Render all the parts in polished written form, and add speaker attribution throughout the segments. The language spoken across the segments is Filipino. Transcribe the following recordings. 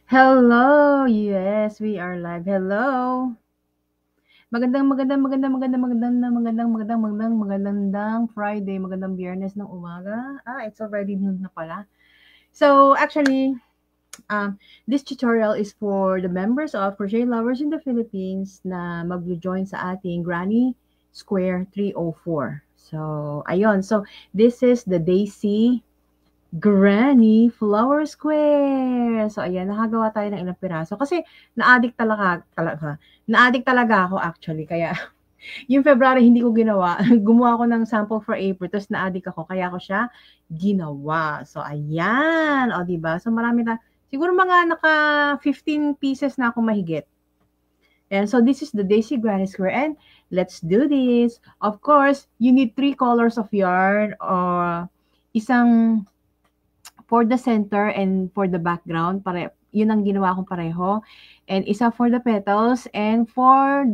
Speaker 1: Hello! Yes, we are live. Hello! Magandang Friday, magandang Biyernes ng umaga. It's already noon na pala. So, actually, this tutorial is for the members of Crochet Lovers in the Philippines na mag-join sa ating Granny Square 304. So, ayun. So, this is the Daisy Granny Flower Square. So, ayan, nakagawa tayo ng ilang piraso. Kasi, na-addict talaga ako actually. Kaya, yung February hindi ko ginawa. Gumawa ako ng sample for April, tapos na-addict ako. Kaya ako siya ginawa. So, ayan. O, diba? So, marami na. Siguro mga naka 15 pieces na ako mahigit. And so, this is the Daisy Granny Square. And, let's do this. Of course, you need 3 colors of yarn or isang for the center and for the background. Yun ang ginawa kong pareho. And isa for the petals and for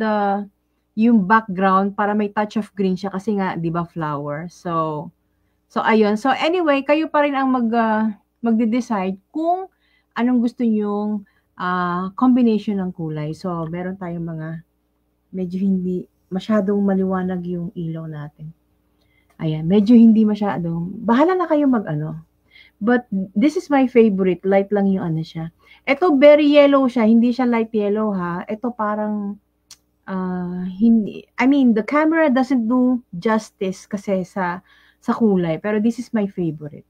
Speaker 1: yung background para may touch of green siya kasi nga, di ba, flower. So ayun. So anyway, kayo pa rin ang magde-decide kung anong gusto nyong combination ng kulay. So meron tayong mga medyo hindi masyadong maliwanag yung ilaw natin. Ayan, medyo hindi masyadong, bahala na kayo But this is my favorite. Light lang yung ano siya. Ito very yellow siya. Hindi siya light yellow ha. Ito parang hindi. I mean, the camera doesn't do justice kasi sa kulay. Pero this is my favorite.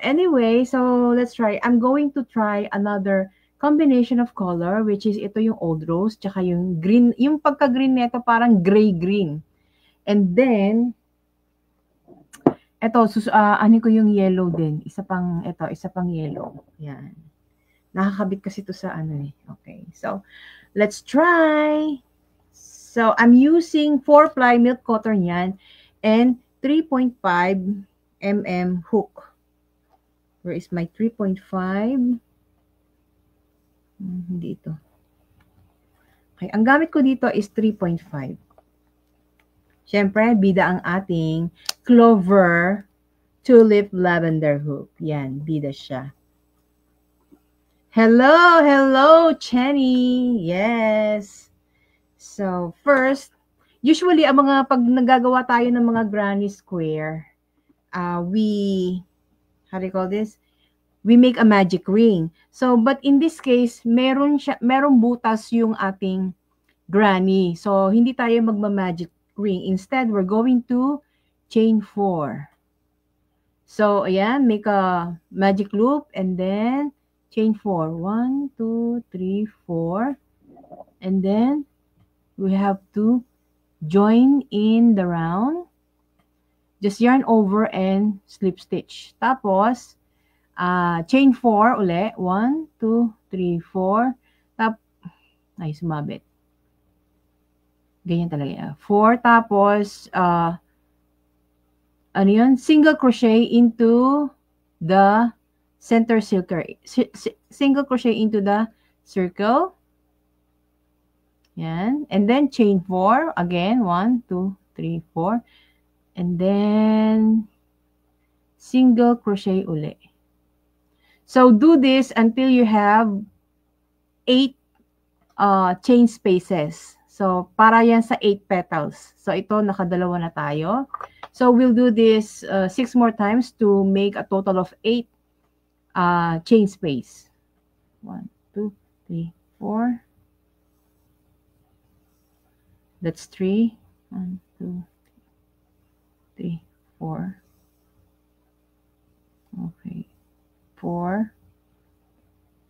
Speaker 1: Anyway, so let's try. I'm going to try another combination of color which is ito yung old rose tsaka yung green. Yung pagka-green nito parang gray-green. And then eto, ano ko yung yellow din. Isa pang yellow. Yan. Nakakabit kasi to sa ano eh. Okay. So, let's try. So, I'm using 4-ply milk cotton yan and 3.5 mm hook. Where is my 3.5? Hindi ito. Okay. Ang gamit ko dito is 3.5. Siyempre, bida ang ating Clover Tulip Lavender Hook. Yan, bida siya. Hello, Chenny. Yes. So, first, usually, pag nagagawa tayo ng mga granny square, how do you call this? We make a magic ring. So, but in this case, merong butas yung ating granny. So, hindi tayo magma-magic ring. Instead, we're going to chain 4. So, ayan, make a magic loop and then chain 4. 1, 2, 3, 4. And then, we have to join in the round. Just yarn over and slip stitch. Tapos, chain 4 uli. 1, 2, 3, 4. Ay, sumabit. Ganyan talaga. 4, tapos, ano yun? Single crochet into the center circle. Single crochet into the circle. Yan. And then chain 4. Again, 1, 2, 3, 4. And then single crochet uli. So do this until you have 8 chain spaces. So para yan sa 8 petals. So ito, nakadalawa na tayo. So we'll do this 6 more times to make a total of 8 chain space. 1, 2, 3, 4. That's 3. 1, 2, 3, 4. Okay. 4,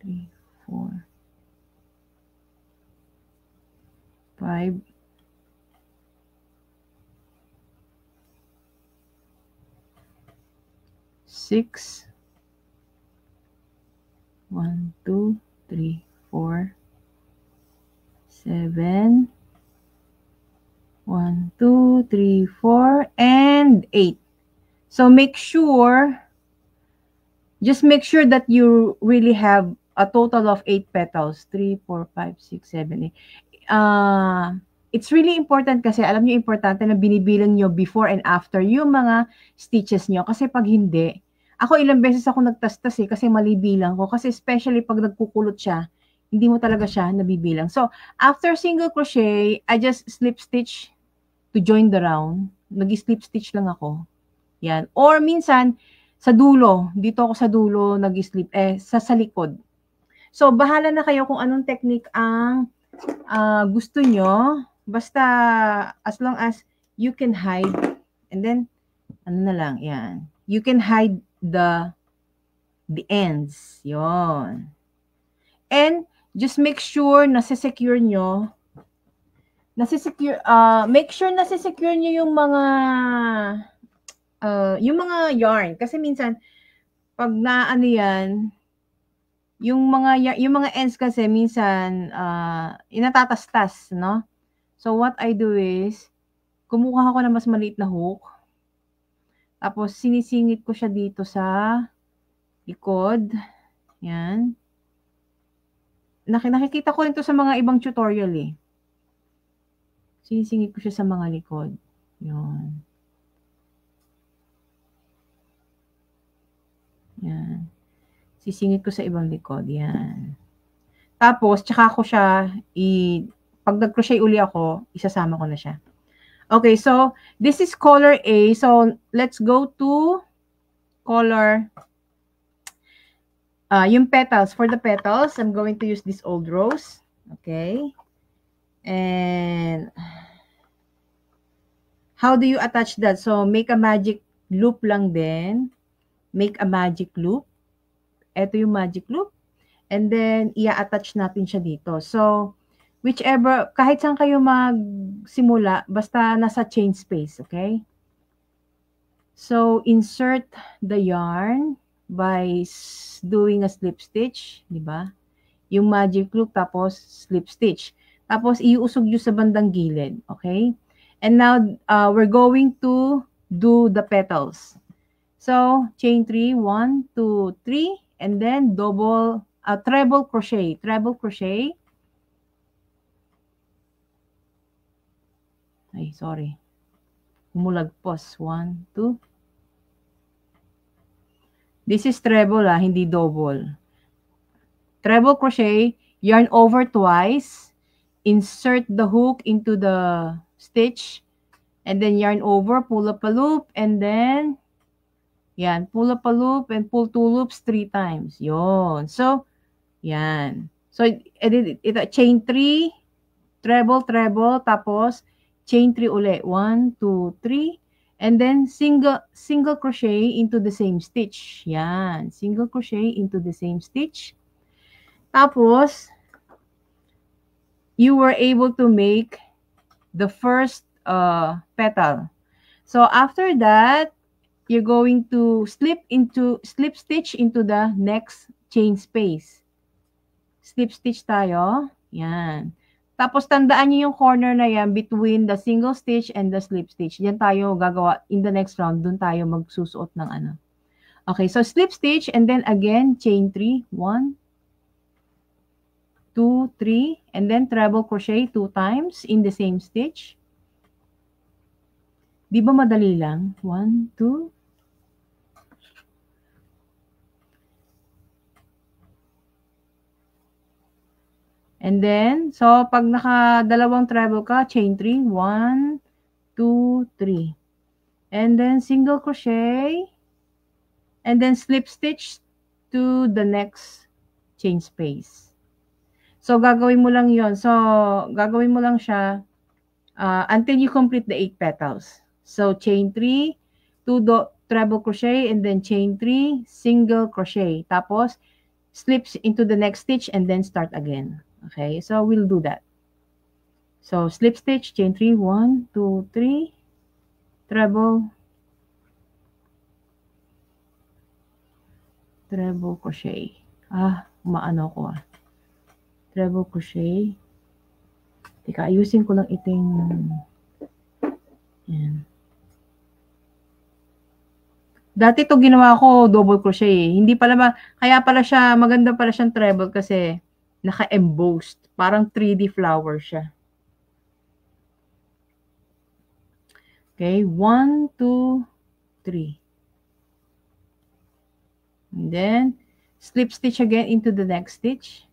Speaker 1: 3, 4, 5, 6, 1, 2, 3, 4, 7, 1, 2, 3, 4, and 8. So just make sure that you really have a total of 8 petals. 3, 4, 5, 6, 7, 8. It's really important kasi alam niyo importante na binibilang niyo before and after yung mga stitches niyo kasi pag hindi, Ako ilang beses ako nagtastas eh, kasi mali bilang ko. Kasi especially pag nagkukulot siya, hindi mo talaga siya nabibilang. So, after single crochet, I just slip stitch to join the round. Nag-slip stitch lang ako. Yan. Or minsan, sa dulo. Dito ako sa dulo nag-slip, sa likod. So, bahala na kayo kung anong technique ang gusto nyo. Basta, as long as you can hide. And then, ano na lang, yan. You can hide the ends. Yon. And, just make sure na secure nyo. Make sure na secure nyo yung mga yarn. Kasi minsan, pag naano yan, yung mga ends kasi minsan, inatatastas, no? So, what I do is, kumuha ako ng mas maliit na hook. Tapos, sinisingit ko siya dito sa likod. Yan. Nakikita ko rin to sa mga ibang tutorial eh. Sinisingit ko siya sa mga likod. Yun. Yan. Sisingit ko sa ibang likod. Yan. Tapos, tsaka ko siya, pag nag-crochet uli ako, isasama ko na siya. Okay, so, this is color A. So, let's go to color, yung petals. For the petals, I'm going to use this old rose. Okay. And, how do you attach that? So, make a magic loop lang din. Make a magic loop. Ito yung magic loop. And then, i-attach natin siya dito. So, whichever, kahit saan kayo magsimula, basta nasa chain space, okay? So, insert the yarn by doing a slip stitch, di ba? Yung magic loop, tapos slip stitch. Tapos, iusog nyo sa bandang gilid, okay? And now, we're going to do the petals. So, chain 3, 1, 2, 3, and then treble crochet. Treble crochet. Ay, sorry. Umulagpos. 1, 2. This is treble, hindi double. Treble crochet, yarn over twice, insert the hook into the stitch, and then yarn over, pull up a loop, and then, yan, pull up a loop, and pull 2 loops 3 times. Yon. So, yan. So, chain 3, treble, treble, tapos, chain 3 uli. 1, 2, 3. And then, single crochet into the same stitch. Yan. Single crochet into the same stitch. Tapos, you were able to make the first petal. So, after that, you're going to slip stitch into the next chain space. Slip stitch tayo. Yan. Tapos, tandaan nyo yung corner na yan between the single stitch and the slip stitch. Yan tayo gagawa in the next round. Doon tayo magsusuot ng ano. Okay, so slip stitch and then again, chain 3. 1, 2, 3. And then treble crochet 2 times in the same stitch. Di ba madali lang? 1, 2. And then, so pag naka-dalawang treble ka, chain 3, 1, 2, 3. And then single crochet, and then slip stitch to the next chain space. So gagawin mo lang yon. So gagawin mo lang siya until you complete the 8 petals. So chain 3, 2 treble crochet, and then chain 3, single crochet. Tapos slips into the next stitch and then start again. Okay, so we'll do that. So slip stitch, chain 3, 1, 2, 3, treble crochet. Umaano ko treble crochet. Teka, ayusin ko lang iting yan. Dati to ginawa ko double crochet eh. Hindi pala kaya pala siya maganda pala siyang treble kasi naka-embossed. Parang 3D flower siya. Okay, 1, 2, 3. And then, slip stitch again into the next stitch.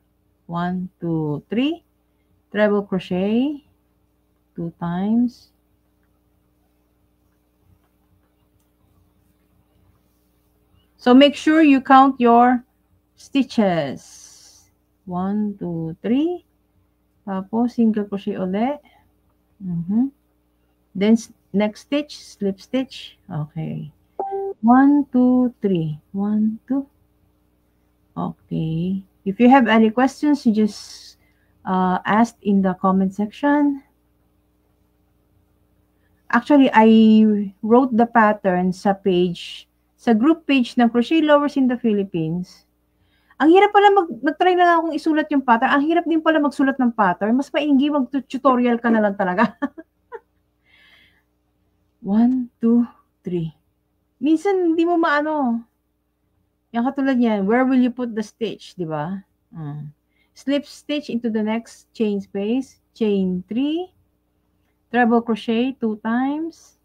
Speaker 1: 1, 2, 3. Treble crochet 2 times. So make sure you count your stitches. 1, 2, 3. Tapos, single crochet ulit. Then, next stitch, slip stitch. Okay. 1, 2, 3. 1, 2. Okay. If you have any questions, you just ask in the comment section. Actually, I wrote the pattern sa page, sa group page ng Crochet Lovers in the Philippines. Ang hirap pala nag-try na lang akong isulat yung pattern. Ang hirap din pala magsulat ng pattern. Mas mainggi mag-tutorial ka na lang talaga. 1, 2, 3. Minsan, hindi mo maano. Yung katulad niyan, where will you put the stitch, di ba? Slip stitch into the next chain space. Chain 3. Treble crochet 2 times.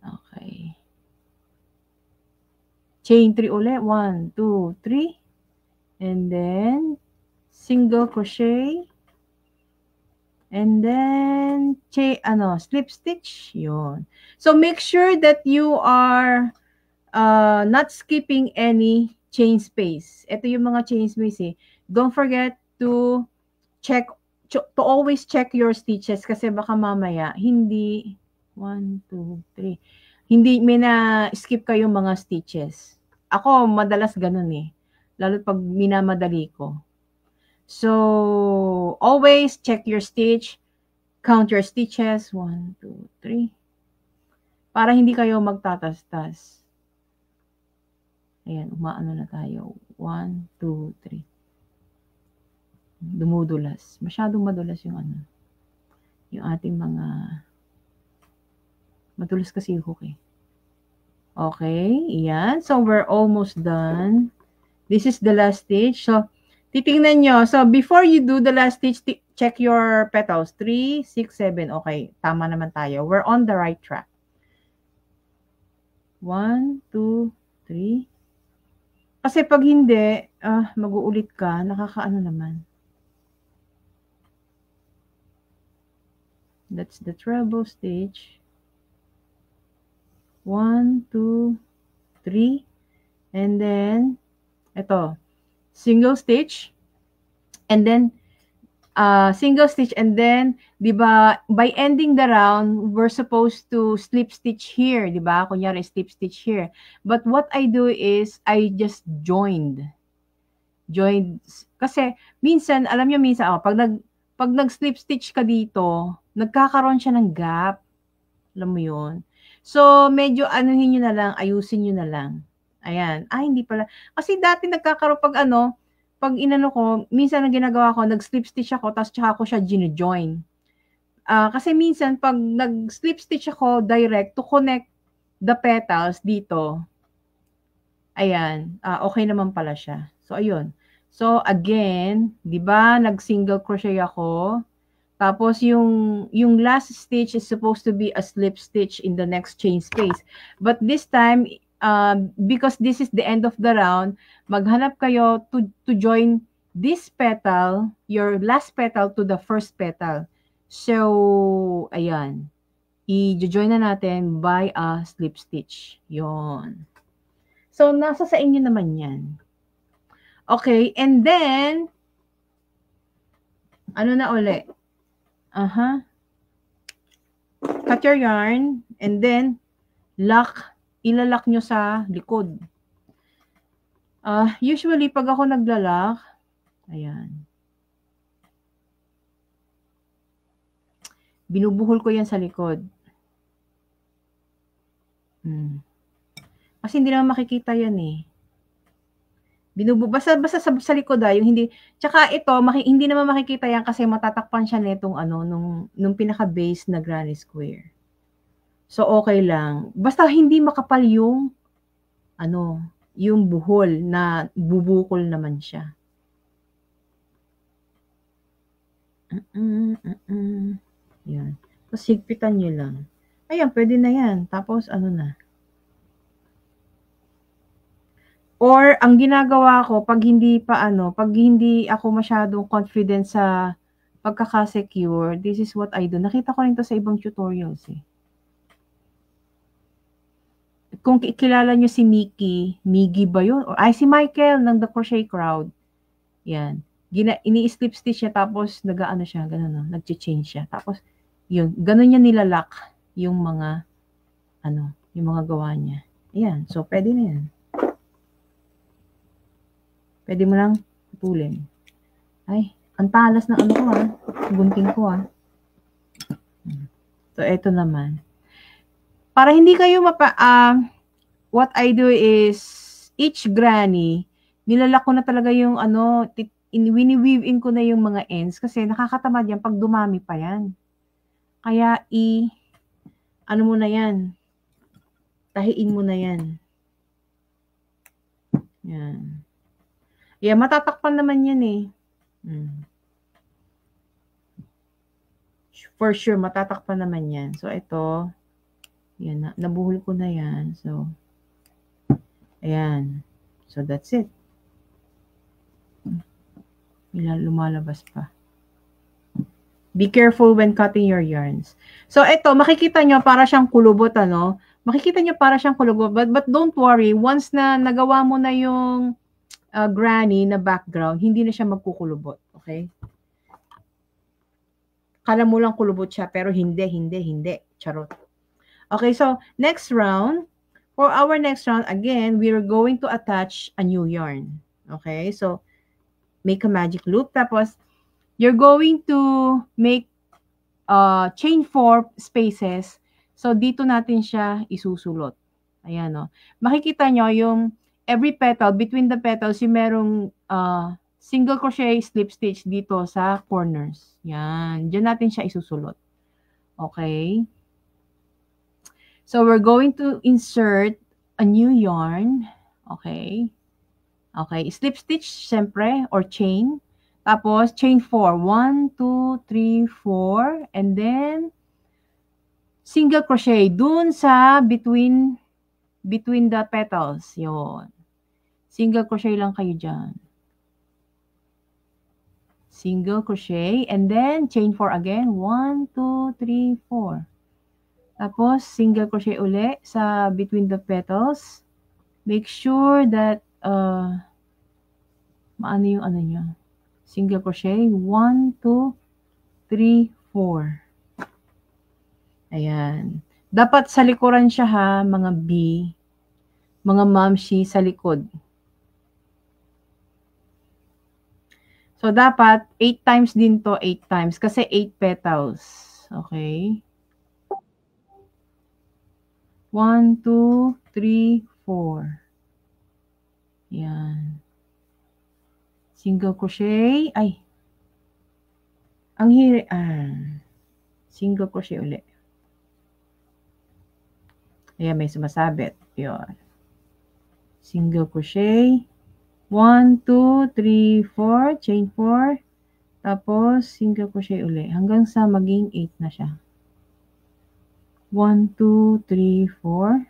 Speaker 1: Okay. Chain 3 ulit. 1, 2, 3. And then, single crochet. And then, slip stitch. Yun. So, make sure that you are not skipping any chain space. Ito yung mga chain space eh. Don't forget to check, to always check your stitches kasi baka mamaya, hindi, 1, 2, 3. Hindi, may na-skip kayong mga stitches. Ako, madalas ganun eh. Lalo pag minamadali ko. So, always check your stitch. Count your stitches. 1, 2, 3. Para hindi kayo magtatastas. Ayan, umaano na tayo. 1, 2, 3. Dumudulas. Masyadong madulas yung yung ating mga madulas kasi yung hook eh. Okay, yan. So, we're almost done. This is the last stitch. So, titingnan nyo. So, before you do the last stitch, check your petals. 3, 6, 7. Okay, tama naman tayo. We're on the right track. 1, 2, 3. Kasi pag hindi, mag-uulit ka, nakakaano naman. That's the treble stitch. 1, 2, 3. And then, ito, single stitch. And then, single stitch. And then, di ba, by ending the round, we're supposed to slip stitch here. Di ba? Kunyari, slip stitch here. But what I do is, I just joined. Kasi, minsan, alam nyo, minsan, pag nag-slip stitch ka dito, nagkakaroon siya ng gap. Alam mo yun? So, medyo anuhin nyo na lang, ayusin nyo na lang. Ayan. Hindi pala. Kasi dati nagkakaroon pag inano ko, minsan ang ginagawa ko, nag-slip stitch ako, tapos tsaka ko siya gino-join. Kasi minsan, pag nag-slip stitch ako direct to connect the petals dito, ayan, okay naman pala siya. So, ayun. So, again, di ba, nag-single crochet ako. Tapos, yung last stitch is supposed to be a slip stitch in the next chain space. But this time, because this is the end of the round, maghanap kayo to join this petal, your last petal to the first petal. So, ayan. I-join na natin by a slip stitch. Yon. So, nasa sa inyo naman yan. Okay, and then, ano na ulit? Cut your yarn, and then, ilalak nyo sa likod. Usually, pag ako naglalak, ayan. Binubuhol ko yan sa likod. Kasi hindi naman makikita yan eh. Basta sa likod yung hindi. Tsaka ito, hindi naman makikita yan kasi matatakpan siya netong nung pinaka-base na granny square. So, okay lang. Basta hindi makapal yung buhol na bubukol naman siya. Yan. Tapos higpitan nyo lang. Ayan, pwede na yan. Tapos, ano na. Or, ang ginagawa ko, pag hindi ako masyadong confident sa pagkaka-secure, this is what I do. Nakita ko rin to sa ibang tutorials eh. Kung kilala nyo si Miggy ba yun? Ay, si Michael ng The Crochet Crowd. Yan. Ini-slip stitch siya, tapos nag-ano siya, ganun, no? Nag-change siya. Tapos, yun, ganun niya nilalak yung mga, yung mga gawa niya. Ayan, so pwede na yan. Pwede mo lang putulin. Ay, ang talas ng ano ko gunting ko So, eto naman. Para hindi kayo what I do is, each granny, nilalak ko na talaga yung wini-weave in ko na yung mga ends kasi nakakatamad yan pag dumami pa yan. Kaya ano mo na yan, tahiin mo na yan. Yan. Yeah, matatakpan naman yan eh. For sure, matatakpan naman yan. So, ito, yan, nabuhol ko na yan. So, ayan. So, that's it. Lumalabas pa. Be careful when cutting your yarns. So, ito, makikita nyo para siyang kulubot, Makikita nyo para siyang kulubot. But don't worry, once na nagawa mo na yung granny na background, hindi na siya magkukulubot. Okay? Kala mo lang kulubot siya, pero hindi. Charot. Okay, so, next round. For our next round, again, we are going to attach a new yarn. Okay, so, make a magic loop. Tapos, you're going to make chain 4 spaces. So, dito natin siya isusulot. Ayan, no. Makikita nyo yung every petal, between the petals, yung merong single crochet slip stitch dito sa corners. Yan. Diyan natin siya isusulot. Okay. So, we're going to insert a new yarn. Okay. Okay. Slip stitch, syempre, or chain. Tapos, chain 4. 1, 2, 3, 4. And then, single crochet dun sa between the petals. Yon. Single crochet lang kayo dyan. Single crochet. And then, chain 4 again. 1, 2, 3, 4. Tapos, single crochet uli sa between the petals. Make sure that, maano yung ano nyo. Single crochet. 1, 2, 3, 4. Ayan. Dapat sa likuran siya ha, mga B. Mga mamshi sa likod. So, dapat 8 times din to, 8 times. Kasi 8 petals. Okay. 1, 2, 3, 4. Yan. Single crochet. Ay. Ang hiri. Single crochet ulit. Ayan, may sumasabit. Yun. Single crochet. 1, 2, 3, 4. Chain 4. Tapos, single crochet ulit. Hanggang sa maging 8 na siya. 1, 2, 3, 4.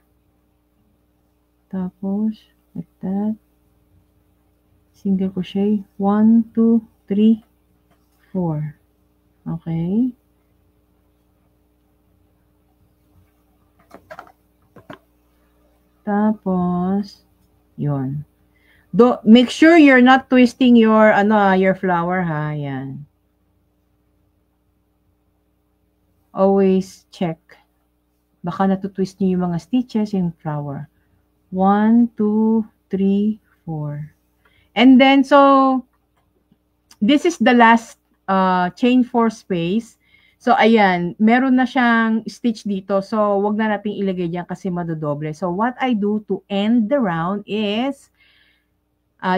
Speaker 1: Tapos, like that. Single crochet. 1, 2, 3, 4. Okay. Tapos, yun. Make sure you're not twisting your flower ha. Yan. Always check. Baka natutwist niyo yung mga stitches, yung flower. 1, 2, 3, 4. And then, so, this is the last chain 4 space. So, ayan, meron na siyang stitch dito. So, wag na natin ilagay diyan kasi madodoble. So, what I do to end the round is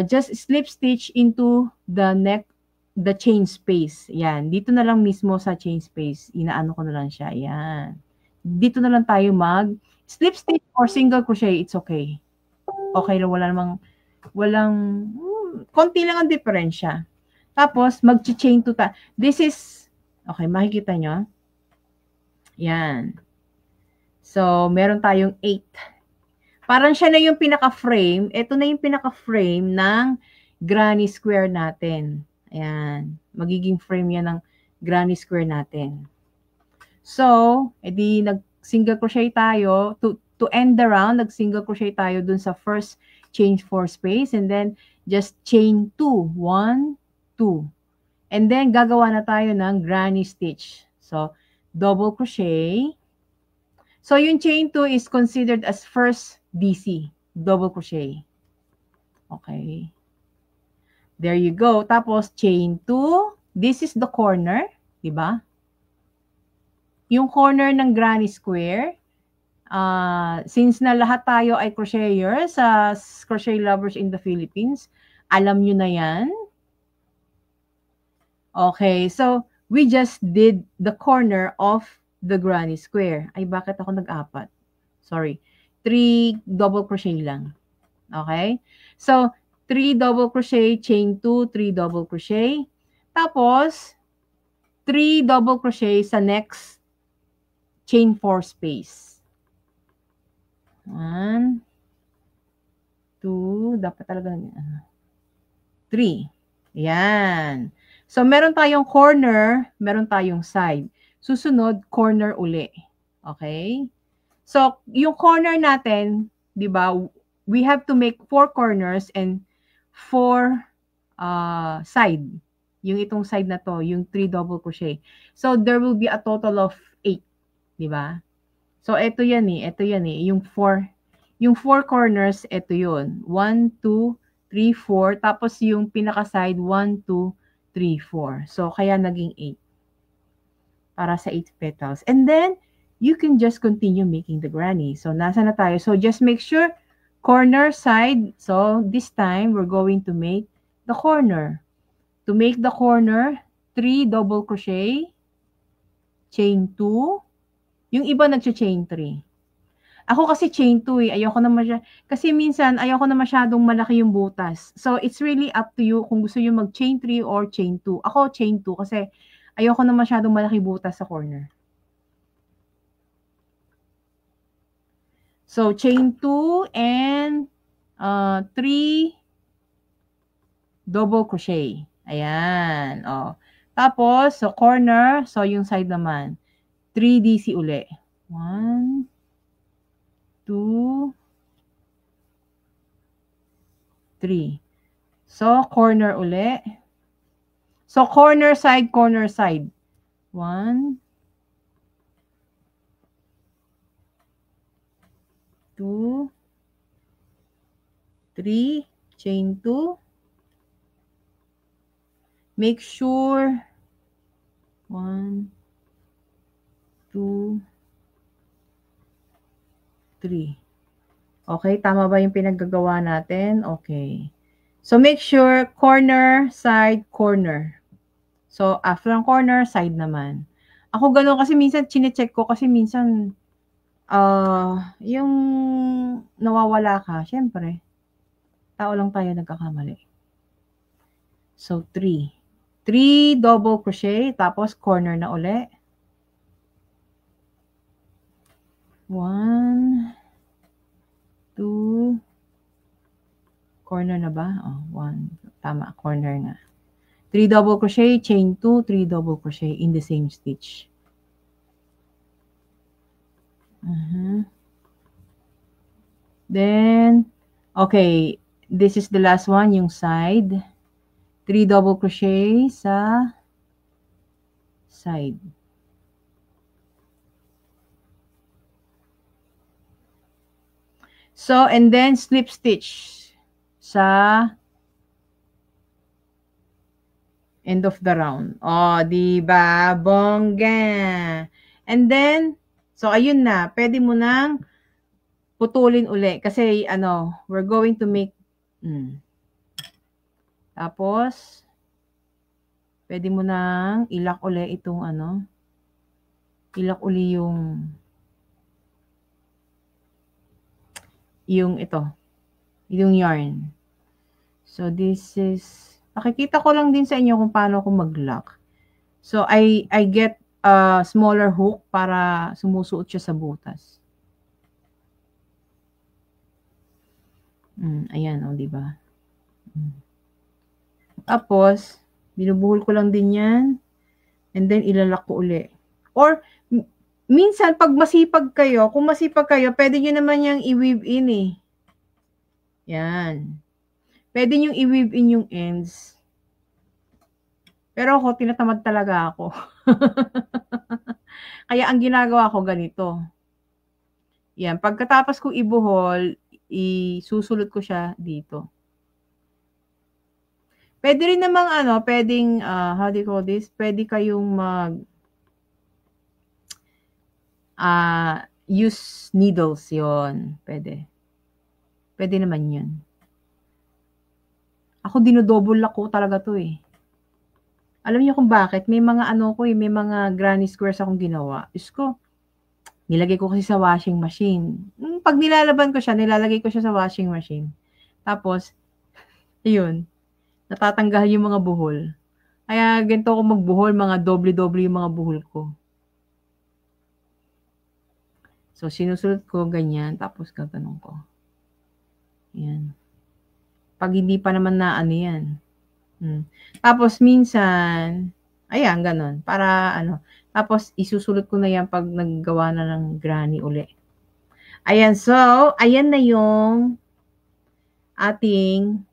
Speaker 1: just slip stitch into the chain space. Yan. Dito na lang mismo sa chain space. Inaano ko na lang siya. Yan. Dito na lang tayo slip stitch or single crochet. It's okay. Okay lang. Konti lang ang diferensya. Tapos, mag-chain to This is, okay, makikita nyo. Yan. So, meron tayong 8. Parang siya na yung pinaka-frame. Ito na yung pinaka-frame ng granny square natin. Ayan. Magiging frame yan ng granny square natin. So, edi nag-single crochet tayo. To end the round, nag-single crochet tayo dun sa first chain 4 space. And then, just chain 2. 1, 2. And then, gagawa na tayo ng granny stitch. So, double crochet. So, yung chain 2 is considered as first DC. Double crochet. Okay. There you go. Tapos, chain 2. This is the corner. Diba? Yung corner ng granny square. Since na lahat tayo ay crocheters, crochet lovers in the Philippines, alam nyo na yan. Okay. So, we just did the corner of the granny square. Ay, bakit ako nag-apat? Sorry. 3 double crochet lang. Okay? So, 3 double crochet, chain 2, 3 double crochet. Tapos, 3 double crochet sa next chain 4 space. 1, 2, dapat talaga 3. Yan. So, meron tayong corner, meron tayong side. Susunod, corner uli. Okay? So, yung corner natin, di ba, we have to make 4 corners and 4 side. Yung itong side na to, yung 3 double crochet. So, there will be a total of 8. Di ba? So, ito yan eh. Ito yan eh. Yung 4 corners, ito yun. 1, 2, 3, 4. Tapos yung pinaka-side, 1, 2, 3, 4. So, kaya naging 8. Para sa 8 petals. And then, you can just continue making the granny. So, nasa na tayo. So, just make sure, corner, side. So, this time, we're going to make the corner. To make the corner, 3 double crochet, chain 2. Yung iba nag-chain 3. Ako kasi chain 2 eh. Ayoko na kasi minsan, ayoko na masyadong malaki yung butas. So, it's really up to you kung gusto nyo mag-chain 3 or chain 2. Ako, chain 2 kasi ayoko na masyadong malaki butas sa corner. So, chain 2 and 3 double crochet. Ayan. Oh. Tapos, so corner, so yung side naman, 3 DC uli. 1, 2, 3. So, corner uli. So, corner, side, corner, side. 1, 2, 3, chain 2. Make sure 1, 2, 3. Okay, tama ba yung pinaggagawa natin? Okay. So, make sure corner, side, corner. So, after ang corner, side naman. Ako ganun kasi minsan chinecheck ko kasi minsan yung nawawala ka, syempre, tao lang tayo nagkakamali. So, 3. 3 double crochet, tapos corner na uli. 1, 2, corner na ba? Oh, 1. Tama, corner na. 3 double crochet, chain 2, 3 double crochet in the same stitch. Then, okay, this is the last one, yung side. 3 double crochet sa side. So, and then slip stitch sa end of the round. Oh, diba? Bongga. And then, so ayun na. Pwede mo nang putulin uli. Kasi, we're going to make, tapos, pwede mo nang ilak uli itong ilak uli yung ito, yung yarn. So, this is, nakikita ko lang din sa inyo kung paano ako mag-lock. So, I get a smaller hook para sumusuot siya sa butas. Ayan, o, diba? Tapos, binubuhol ko lang din yan. And then, ilalak ko uli. Or, minsan, pag masipag kayo, kung masipag kayo, pwede nyo naman yung i-weave in eh. Yan. Pwede nyo i-weave in yung ends. Pero ako, tinatamad talaga ako. Kaya ang ginagawa ko ganito. Yan. Pagkatapos kong ibuhol, isusulot ko siya dito. Pwede rin namang pwedeng, how do you call this? Pwede kayong use needles yon. Pwede. Pwede naman yun. Ako, dinodouble lock ko talaga to eh. Alam niyo kung bakit? May mga may mga granny squares akong ginawa. Diyos ko, nilagay ko kasi sa washing machine. Pag nilalaban ko siya, nilalagay ko siya sa washing machine. Tapos, yun, natatanggal yung mga buhol. Kaya ganito ako magbuhol, mga doble-doble yung mga buhol ko. So, sinusulot ko ganyan, tapos gaganon ko. Yan. Pag hindi pa naman na yan. Tapos minsan, ayan, ganon. Para tapos isusulot ko na yan pag naggawa na ng granny uli. Ayan, so, ayan na yung ating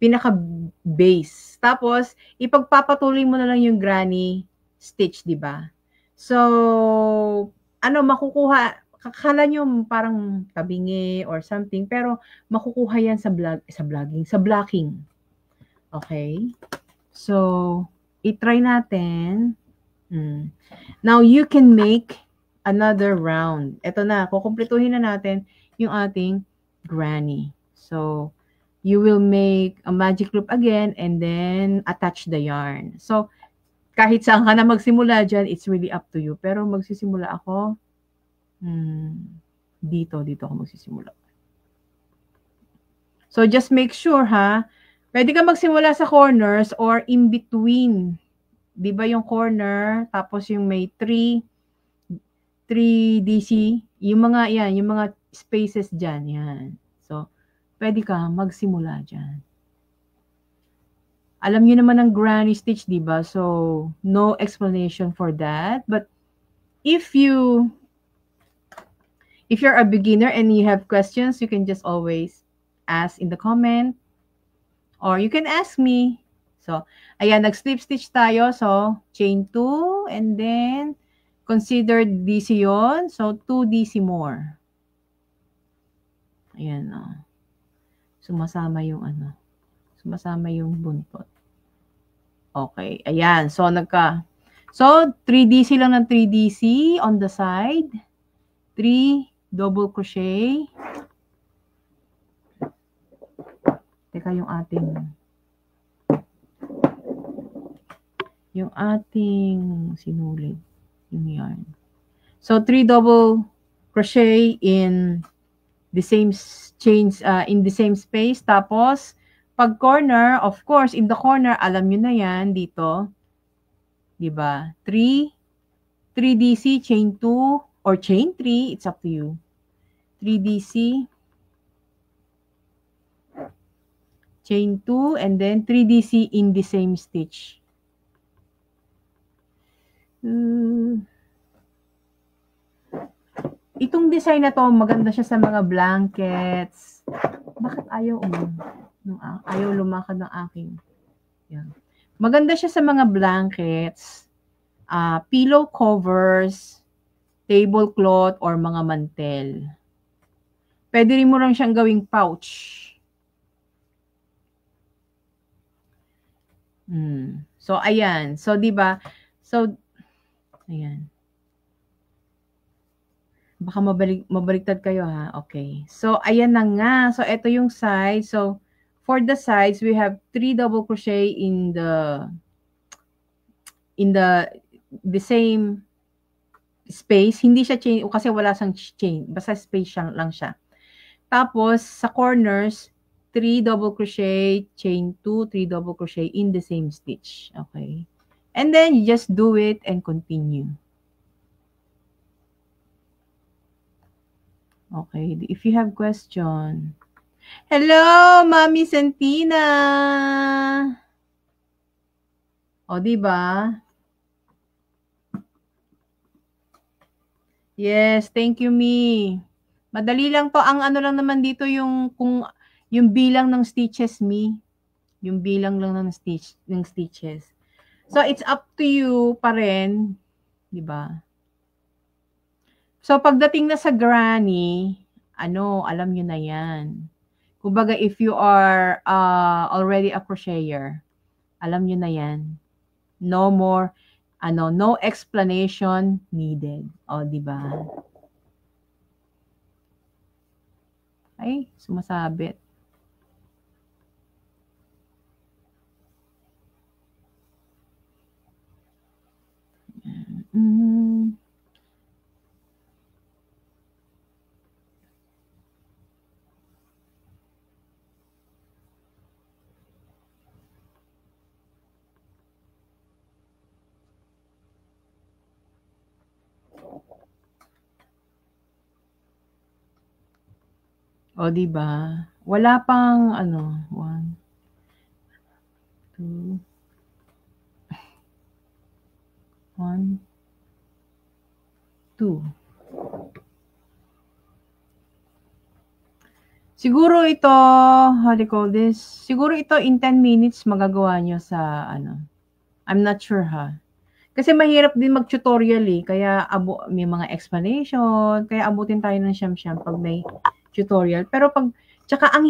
Speaker 1: pinaka-base. Tapos, ipagpapatuloy mo na lang yung granny stitch, di ba? So, makukuha, kakala nyo parang tabingi or something, pero makukuha yan sa blocking. Okay? So, i-try natin. Now, you can make another round. Ito na, kukumpletuhin na natin yung ating granny. So, you will make a magic loop again and then attach the yarn. So, kahit saan ka na magsimula dyan, it's really up to you. Pero magsisimula ako, dito ako magsisimula. So, just make sure ha, pwede ka magsimula sa corners or in between. Di ba yung corner, tapos yung may 3 DC, yung mga spaces dyan, yan. So, pwede ka magsimula dyan. Alam niyo naman ang granny stitch, di ba? So, no explanation for that. But, if you're a beginner and you have questions, you can just always ask in the comment. Or you can ask me. So, ayan, nag-slip stitch tayo. So, chain 2 and then consider DC yon. So, 2 DC more. Ayan, sumasama yung sumasama yung buntot. Okay, ayan. So, 3 DC lang ng 3 DC on the side. 3 double crochet. Teka, yung ating sinulid, yung yarn. So, 3 double crochet in the same chains, in the same space. Tapos, pag corner, of course, in the corner, alam nyo na yan, dito. Diba? 3 DC, chain 2, or chain 3, it's up to you. 3 DC, chain 2, and then 3 DC in the same stitch. Itong design na to, maganda siya sa mga blankets. Bakit ayaw lumakad ng aking? Yan. Maganda siya sa mga blankets, pillow covers, tablecloth, or mga mantel. Pwede rin mo lang siyang gawing pouch. So, ayan. So, diba? So, ayan. Baka mabaliktad kayo ha. Okay. So, ayan na nga. So, ito yung side. So, for the sides, we have 3 double crochet in the same space. Hindi siya chain kasi wala sang chain. Basta space lang siya. Tapos, sa corners, 3 double crochet, chain 2, 3 double crochet in the same stitch. Okay. And then, you just do it and continue. Okay, if you have question. Hello, Mami Santina! O, diba? Yes, thank you, Mi. Madali lang to. Ang ano lang naman dito yung kung yung bilang ng stitches, Mi. Yung bilang lang ng stitches. So, it's up to you pa rin, 'di ba? So, pagdating na sa granny, ano, alam niyo na 'yan. Kumbaga, if you are already a crocheter, alam niyo na 'yan. No more, no explanation needed. O, 'di ba? Ay, sumasabit. Mm. O, 'di ba? Wala pang 1, 2, 1, 2. Siguro ito, how do you call this? Siguro ito in 10 minutes magagawa nyo sa I'm not sure ha. Kasi mahirap din mag-tutorial eh. Kaya may mga explanation. Kaya abutin tayo ng siyam-siyam pag may tutorial. Pero pag, tsaka ang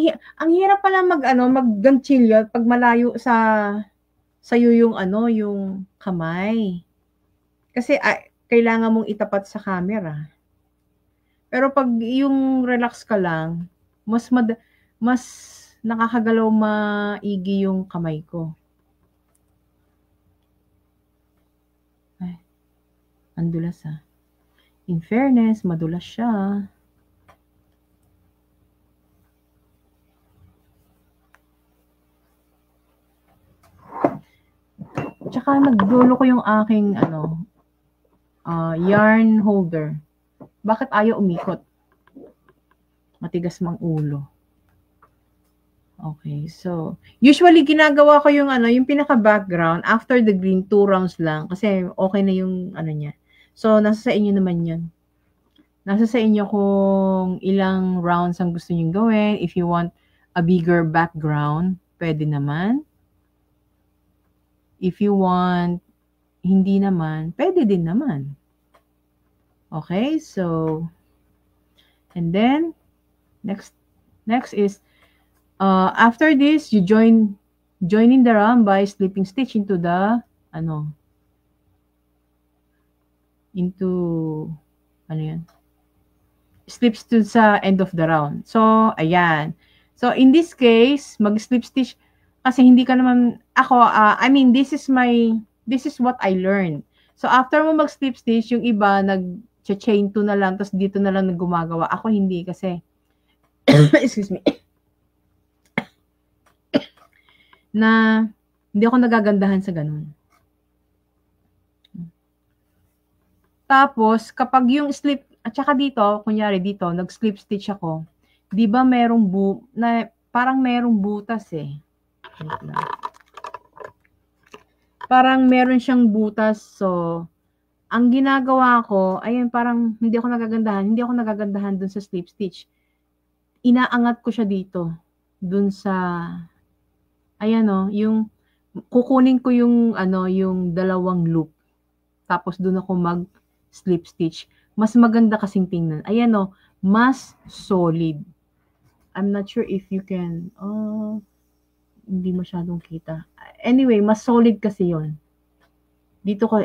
Speaker 1: hirap pala mag-ganchilyo pag malayo sa'yo yung yung kamay. Kasi kailangan mong itapat sa camera. Pero pag yung relax ka lang, mas nakakagalaw maigi yung kamay ko. Ay, andulas ah. In fairness, madulas siya. Tsaka nagdulo ko yung aking yarn holder. Bakit ayaw umikot? Matigas mang ulo. Okay, so usually ginagawa ko yung yung pinaka-background after the green 2 rounds lang kasi okay na yung niya. So nasa sa inyo naman 'yun. Nasa sa inyo kung ilang rounds ang gusto niyo gawin. If you want a bigger background, pwede naman. If you want hindi naman, pwede din naman. Okay, so and then next is after this you join in the round by slipping stitch into the slips to sa end of the round. So ayan. So in this case, mag-slip stitch kasi hindi ka naman this is what I learned. So after mo mag-slip stitch, yung iba nag-chain 2 na lang tapos dito na lang gumagawa. Ako hindi kasi excuse me. Na hindi ako nagagandahan sa ganun. Tapos kapag yung slip at saka dito, kunyari dito, nag-slip stitch ako. 'Di ba merong parang merong butas eh. Parang meron siyang butas. So, ang ginagawa ko, ayun, parang hindi ako nagagandahan dun sa slip stitch. Inaangat ko siya dito. Dun sa, ayan yung, kukunin ko yung, yung dalawang loop. Tapos dun ako mag-slip stitch. Mas maganda kasing tingnan. Ayan mas solid. I'm not sure if you can, hindi masyadong kita. Anyway, mas solid kasi yon. Dito ko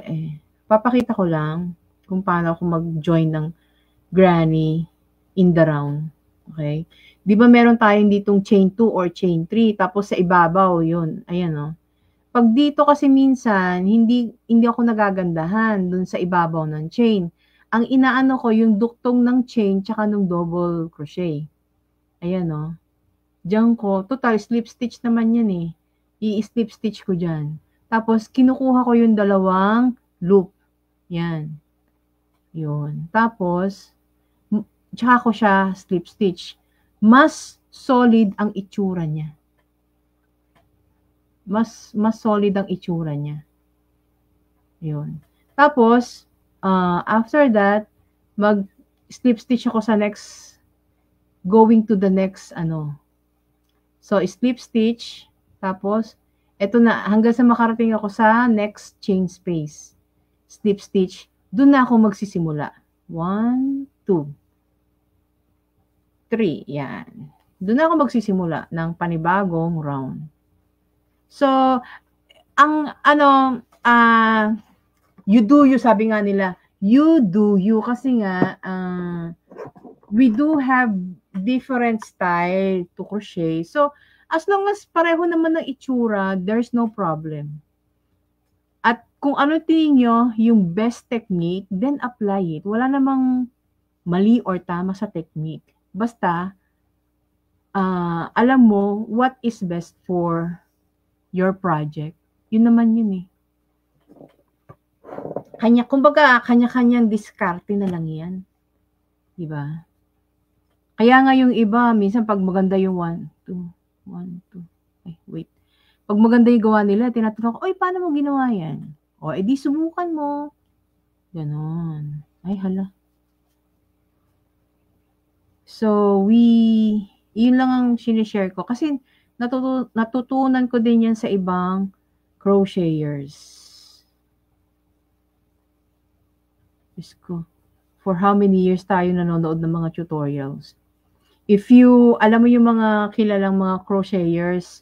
Speaker 1: papakita ko lang kung paano ako mag-join ng granny in the round. Okay? 'Di ba meron tayong ditong chain 2 or chain 3 tapos sa ibabaw 'yun. Ayan Pag dito kasi minsan hindi ako nagagandahan dun sa ibabaw ng chain. Ang inaano ko yung duktong ng chain tsaka ng double crochet. Ayan Diyan ko, total slip stitch naman yan eh. I-slip stitch ko dyan. Tapos, kinukuha ko yung dalawang loop. Yan. Yun. Tapos, tsaka ko siya slip stitch. Mas solid ang itsura niya. Mas solid ang itsura niya. Yun. Tapos, after that, mag-slip stitch ako sa next, going to the next, So, slip stitch, tapos, eto na, hanggang sa makarating ako sa next chain space. Slip stitch, doon na ako magsisimula. 1, 2, 3, yan. Doon na ako magsisimula ng panibagong round. So, ang, you do you, sabi nga nila, you do you, kasi nga, we do have different style to crochet. So, as long as pareho naman ng itsura, there's no problem. At kung ano tingin nyo yung best technique, then apply it. Wala namang mali or tama sa technique. Basta, alam mo what is best for your project. Yun naman yun eh. Kumbaga, kanya-kanyang diskarte na lang yan. Diba? Kaya nga yung iba, minsan pag maganda yung 1, 2. Ay, wait. Pag maganda yung gawa nila, tinatanong ko, oy, paano mo ginawa yan? O, edi subukan mo. Ganon. Ay, hala. So, yun lang ang sinishare ko. Kasi, natutunan ko din yan sa ibang crocheters. Diyos ko. For how many years tayo nanonood ng mga tutorials? If you, alam mo yung mga kilalang mga crocheters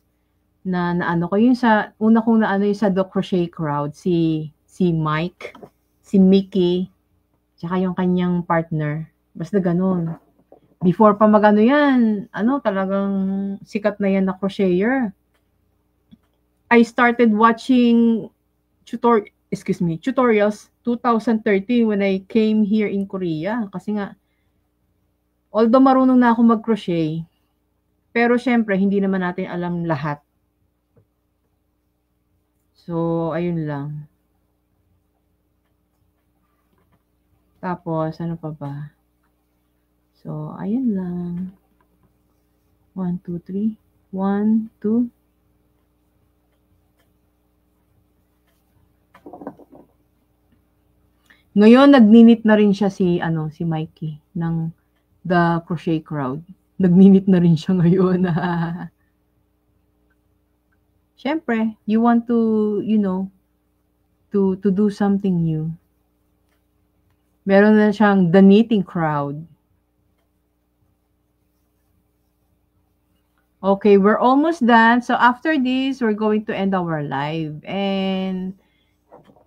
Speaker 1: na ano ko, yung sa, una kong na yung sa The Crochet Crowd, si Mike, si Mickey, tsaka yung kanyang partner. Basta ganun. Before pa magano yan, talagang sikat na yan na crocheter. I started watching tutorials 2013 when I came here in Korea. Kasi nga, although marunong na ako mag-crochet, pero syempre, hindi naman natin alam lahat. So, ayun lang. Tapos, ano pa ba? So, ayun lang. 1, 2, 3. 1, 2. Ngayon, nagninit na rin siya si Mikey ng The Crochet Crowd. Nagninit na rin siya ngayon. Siyempre, you want to, to do something new. Meron na siyang The Knitting Crowd. Okay, we're almost done. So after this, we're going to end our live. And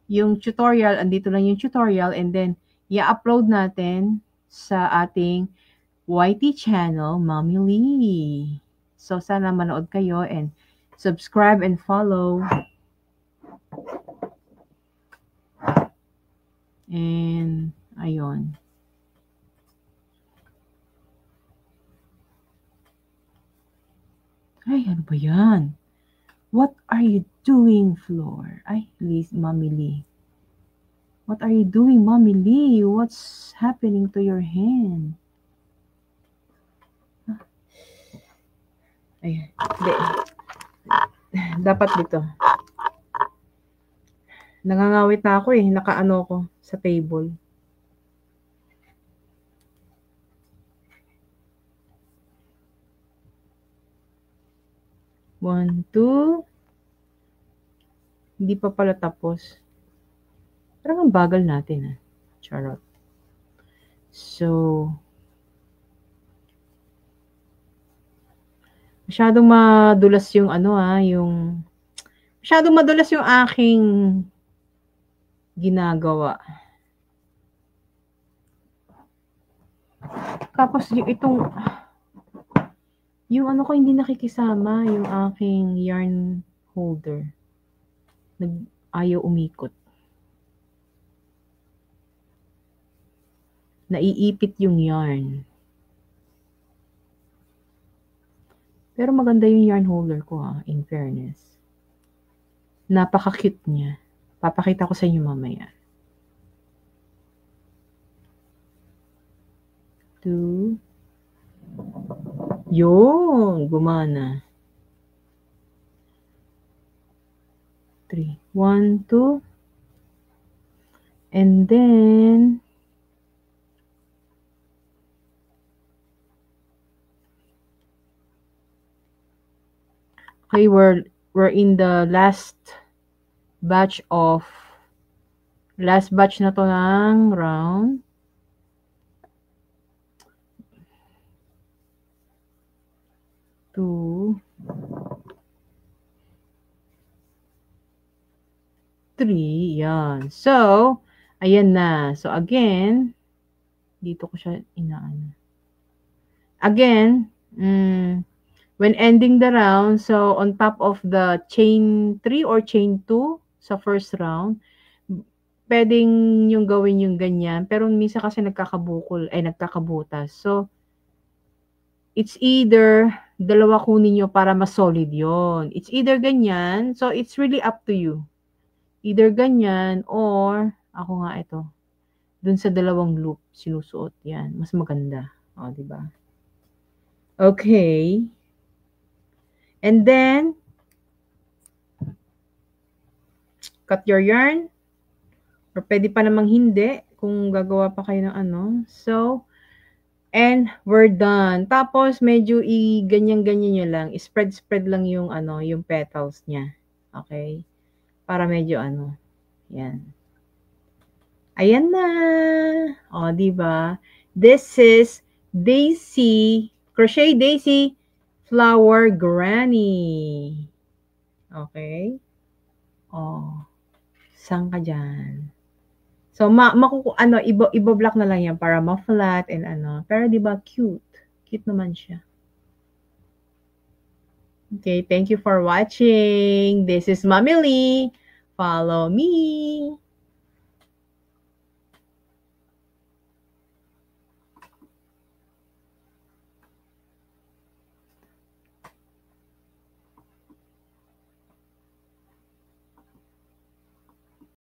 Speaker 1: yung tutorial, andito lang yung tutorial, and then i-upload natin sa ating YT channel, Mommy Lee. So sana manood kayo and subscribe and follow. And ayun. Ay, ano ba yan? What are you doing, Floor? Ay, Mommy Lee. What are you doing, Mommy Lee? What's happening to your hand? Ayan. Dapat dito. Nangangawit na ako eh. Nakaano ko sa table. One, two. Hindi pa pala tapos. Parang ang bagal natin ah. Charot. So, masyadong madulas yung masyadong madulas yung aking ginagawa. Tapos yung ko hindi nakikisama, yung aking yarn holder. Ayaw umikot. Naiipit yung yarn. Pero maganda yung yarn holder ko in fairness. Napaka-cute niya. Papakita ko sa inyo mamaya. 2. Yun, gumana. 3. 1, 2. And then, okay, we're in the last batch na to ng round. Two, 3, yan. So, ayan na. So, again, dito ko siya inaano. Again, when ending the round, so on top of the chain 3 or chain 2 sa first round, pwedeng yung gawin yung ganyan. Pero minsan kasi nagkakabutas. So, it's either dalawa kunin nyo para mas solid yon. It's either ganyan. So, it's really up to you. Either ganyan or, ako nga ito, dun sa dalawang loop, sinusuot yan. Mas maganda. O, diba? Okay. And then, cut your yarn. Or pwede pa namang hindi kung gagawa pa kayo ng ano. So, and we're done. Tapos, medyo ganyan-ganyan nyo lang. Spread lang yung ano, yung petals niya. Okay? Para medyo ano. Yan. Ayan na. O, diba? This is Daisy, Crochet Daisy Flower Granny. Okay? O, saan ka dyan? So, iba-block na lang yan para ma-flat and ano. Pero, di ba, cute. Cute naman siya. Okay, thank you for watching. This is Mommy Lee. Follow me.